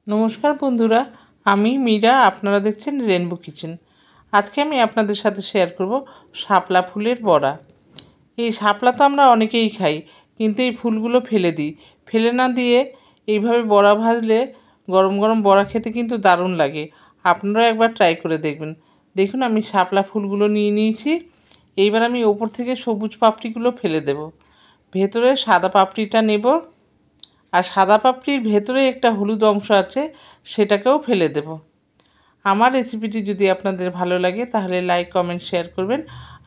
নমস্কার বন্ধুরা, আমি মীরা। আপনারা দেখছেন রেনবো কিচেন। আজকে আমি আপনাদের সাথে শেয়ার করব শাপলা ফুলের বড়া। এই শাপলা তো আমরা অনেকেই খাই, কিন্তু এই ফুলগুলো ফেলে দিই। ফেলে না দিয়ে এইভাবে বড়া ভাজলে গরম গরম বড়া খেতে কিন্তু দারুণ লাগে। আপনারাও একবার ট্রাই করে দেখবেন। দেখুন, আমি শাপলা ফুলগুলো নিয়ে নিয়েছি। এইবার আমি ওপর থেকে সবুজ পাপড়িগুলো ফেলে দেব, ভেতরে সাদা পাপড়িটা নেব। আর সাদা পাপড়ির ভেতরে একটা হলুদ অংশ আছে, সেটাকেও ফেলে দেব। আমার রেসিপিটি যদি আপনাদের ভালো লাগে তাহলে লাইক, কমেন্ট, শেয়ার করবেন।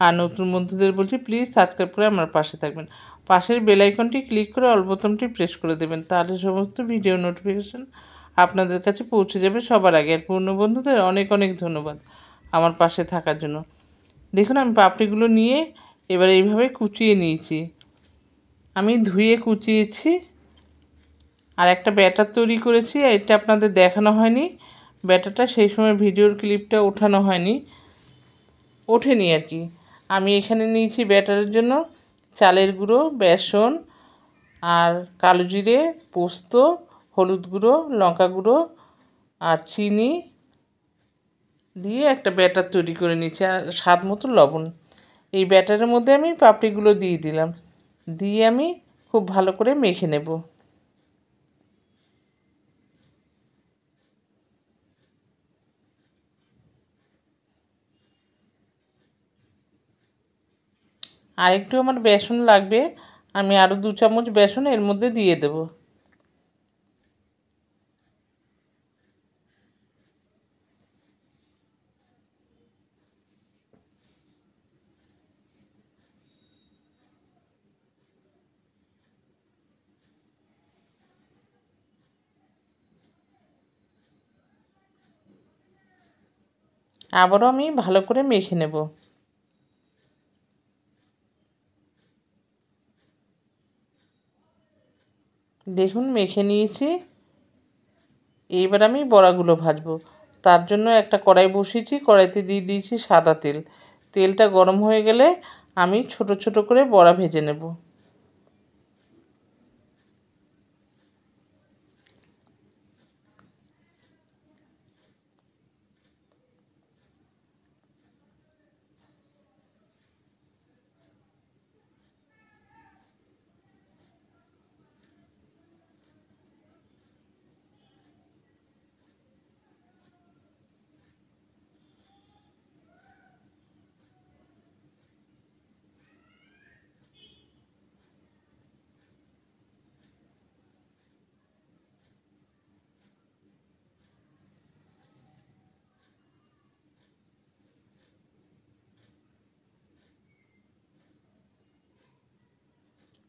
আর নতুন বন্ধুদের বলছি, প্লিজ সাবস্ক্রাইব করে আমার পাশে থাকবেন। পাশের বেল আইকনটি ক্লিক করে অল বোতামটি প্রেস করে দেবেন, তাহলে সমস্ত ভিডিও নোটিফিকেশন আপনাদের কাছে পৌঁছে যাবে সবার আগে। আর পুরনো বন্ধুদের অনেক অনেক ধন্যবাদ আমার পাশে থাকার জন্য। দেখুন, আমি পাপড়িগুলো নিয়ে এবার এইভাবে কুচিয়ে নিয়েছি। আমি ধুয়ে কুচিয়েছি। আর একটা ব্যাটার তৈরি করেছি, এটা আপনাদের দেখানো হয়নি। ব্যাটারটা সেই সময় ভিডিওর ক্লিপটা ওঠানো হয়নি, ওঠেনি আর কি। আমি এখানে নিয়েছি ব্যাটারের জন্য চালের গুঁড়ো, বেসন, আর কালো জিরে, পোস্ত, হলুদ গুঁড়ো, লঙ্কা গুঁড়ো আর চিনি দিয়ে একটা ব্যাটার তৈরি করে নিয়েছি, আর স্বাদ মতো লবণ। এই ব্যাটারের মধ্যে আমি পাপড়িগুলো দিয়ে দিলাম, দিয়ে আমি খুব ভালো করে মেখে নেব। আর একটু আমার বেসন লাগবে, আমি আরও 2 চামচ বেসন এর মধ্যে দিয়ে দেব। আবারও আমি ভালো করে মেখে নেব। দেখুন, মেখে নিয়েছি। এইবার আমি বড়াগুলো ভাজবো। তার জন্য একটা কড়াই বসিয়েছি, কড়াইতে দিয়ে দিয়েছি সাদা তেল। তেলটা গরম হয়ে গেলে আমি ছোট ছোট করে বড়া ভেজে নেব।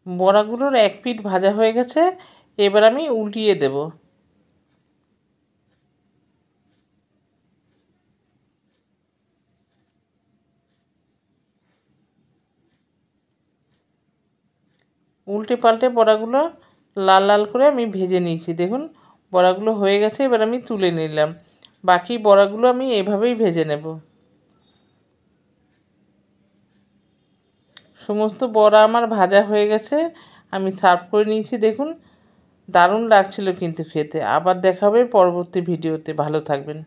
বড়াগুলোর এক পিঠ ভাজা হয়ে গেছে, এবার আমি উল্টিয়ে দেব। উল্টে পাল্টে বড়াগুলো লাল লাল করে আমি ভেজে নিয়েছি। দেখুন, বড়াগুলো হয়ে গেছে, এবার আমি তুলে নিলাম। বাকি বড়াগুলো আমি এভাবেই ভেজে নেব। সমস্ত বড়া আমার ভাজা হয়ে গেছে, আমি সার্ভ করে নিয়েছি। দেখুন, দারুণ লাগছিল কিন্তু খেতে। আবার দেখা হবে পরবর্তী ভিডিওতে। ভালো থাকবেন।